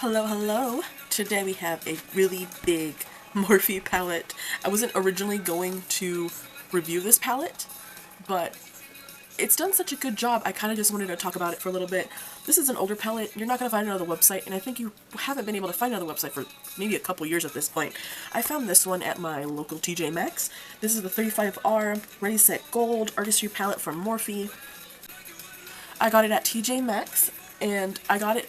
Hello, hello! Today we have a really big Morphe palette. I wasn't originally going to review this palette, but it's done such a good job, I kind of just wanted to talk about it for a little bit. This is an older palette, you're not going to find it on the website, and I think you haven't been able to find it on the website for maybe a couple years at this point. I found this one at my local TJ Maxx. This is the 35R Ready Set Gold Artistry palette from Morphe. I got it at TJ Maxx, and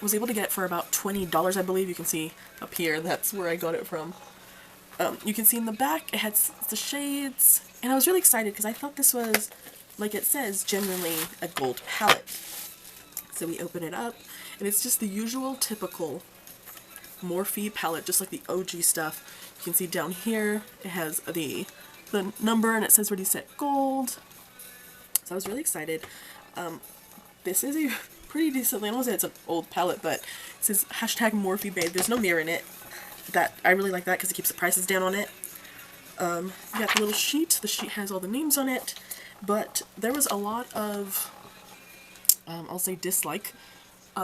was able to get it for about $20, I believe. You can see up here, that's where I got it from. You can see in the back, it has the shades, and I was really excited because I thought this was, like it says, genuinely a gold palette. So we open it up, and it's just the usual typical Morphe palette, just like the OG stuff. You can see down here, it has the number, and it says Ready Set Gold. So I was really excited. This is a pretty decent, I don't want to say it's an old palette, but it says hashtag Morphe Babe. There's no mirror in it. I really like that because it keeps the prices down on it. You got the little sheet. The sheet has all the names on it, but there was a lot of, I'll say dislike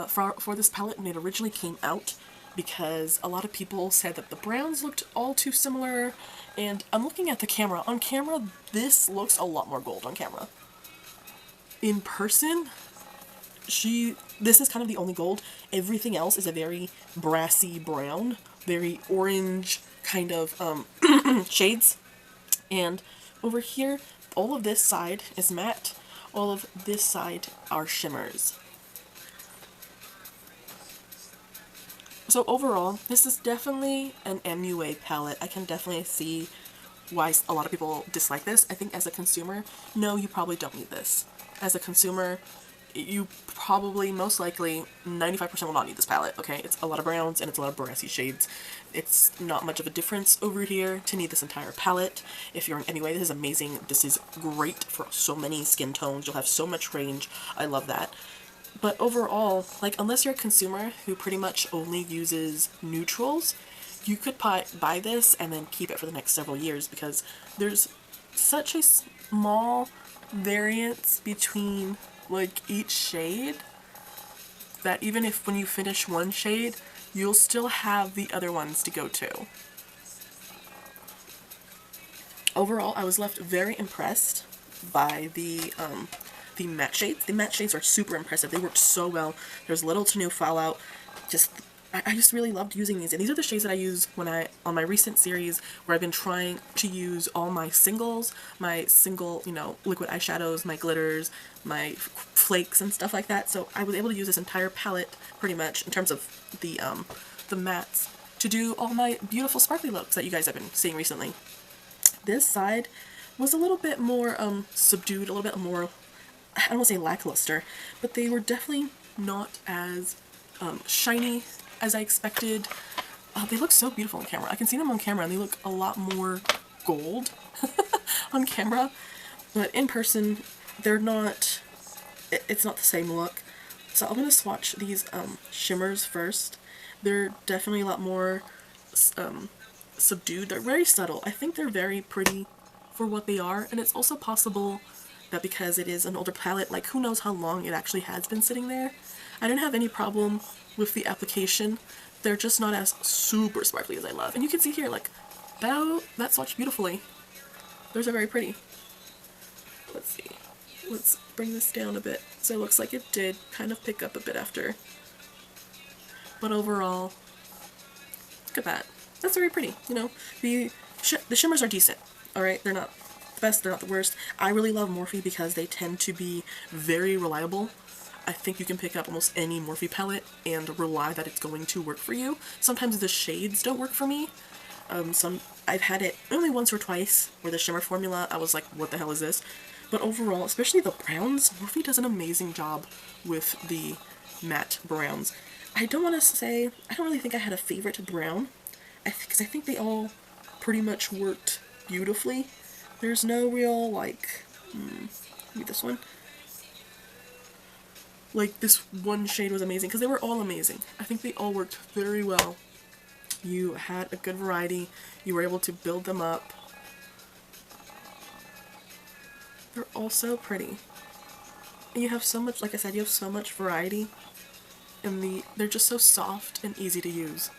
for this palette when it originally came out, because a lot of people said that the browns looked all too similar, and I'm looking at the camera. On camera, this looks a lot more gold on camera. In person, this is kind of the only gold. Everything else is a very brassy brown, very orange kind of shades. And over here, all of this side is matte. All of this side are shimmers. So overall, this is definitely an MUA palette. I can definitely see why a lot of people dislike this. I think as a consumer, no, you probably don't need this. As a consumer, you probably, most likely, 95% will not need this palette, okay? It's a lot of browns and it's a lot of brassy shades. It's not much of a difference over here to need this entire palette. If you're in any way, this is amazing. This is great for so many skin tones. You'll have so much range. I love that. But overall, like, unless you're a consumer who pretty much only uses neutrals, you could buy this and then keep it for the next several years, because there's such a small variance between like each shade that even if when you finish one shade, you'll still have the other ones to go to. Overall, I was left very impressed by the matte shades. The matte shades are super impressive. They worked so well. There's little to no fallout. I just really loved using these, and these are the shades that I use on my recent series where I've been trying to use all my singles, you know, liquid eyeshadows, my glitters, my flakes and stuff like that. So I was able to use this entire palette pretty much in terms of the mattes to do all my beautiful sparkly looks that you guys have been seeing recently. This side was a little bit more subdued, a little bit more, I don't want to say lackluster, but they were definitely not as shiny as I expected. They look so beautiful on camera. I can see them on camera and they look a lot more gold on camera, but in person they're not, it's not the same look. So I'm going to swatch these shimmers first. They're definitely a lot more subdued. They're very subtle. I think they're very pretty for what they are, and it's also possible that because it is an older palette, like, who knows how long it actually has been sitting there. I didn't have any problem with the application. They're just not as super sparkly as I love. And you can see here, like, that swatched beautifully. Those are very pretty. Let's see. Let's bring this down a bit. So it looks like it did kind of pick up a bit after. But overall, look at that. That's very pretty, you know. The shimmers are decent, alright? They're not the best, they're not the worst. I really love Morphe because they tend to be very reliable. I think you can pick up almost any Morphe palette and rely that it's going to work for you. Sometimes the shades don't work for me. I've had it only once or twice where the shimmer formula, I was like, what the hell is this? But overall, especially the browns, Morphe does an amazing job with the matte browns. I don't really think I had a favorite brown, because I think they all pretty much worked beautifully. There's no real, like, maybe this one. Like, this one shade was amazing, because they were all amazing. I think they all worked very well. You had a good variety. You were able to build them up. They're all so pretty. And you have so much, like I said, you have so much variety. and they're just so soft and easy to use.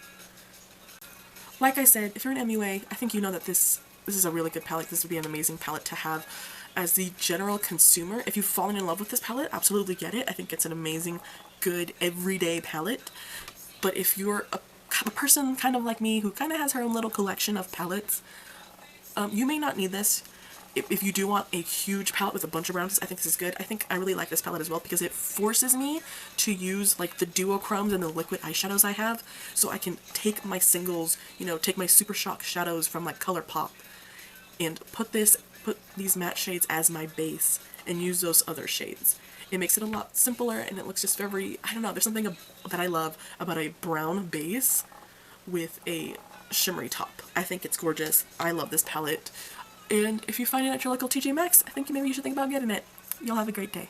Like I said, if you're an MUA, I think you know that this is a really good palette. This would be an amazing palette to have as the general consumer. If you've fallen in love with this palette, absolutely get it. I think it's an amazing, good, everyday palette. But if you're a person kind of like me who kind of has her own little collection of palettes, you may not need this. If you do want a huge palette with a bunch of browns, I think this is good. I think I really like this palette as well because it forces me to use like the duochromes and the liquid eyeshadows I have, so I can take my singles, you know, take my Super Shock shadows from like ColourPop and put these matte shades as my base and use those other shades. It makes it a lot simpler and it looks just very, I don't know, there's something that I love about a brown base with a shimmery top. I think it's gorgeous. I love this palette. And if you find it at your local TJ Maxx, I think maybe you should think about getting it. Y'all have a great day.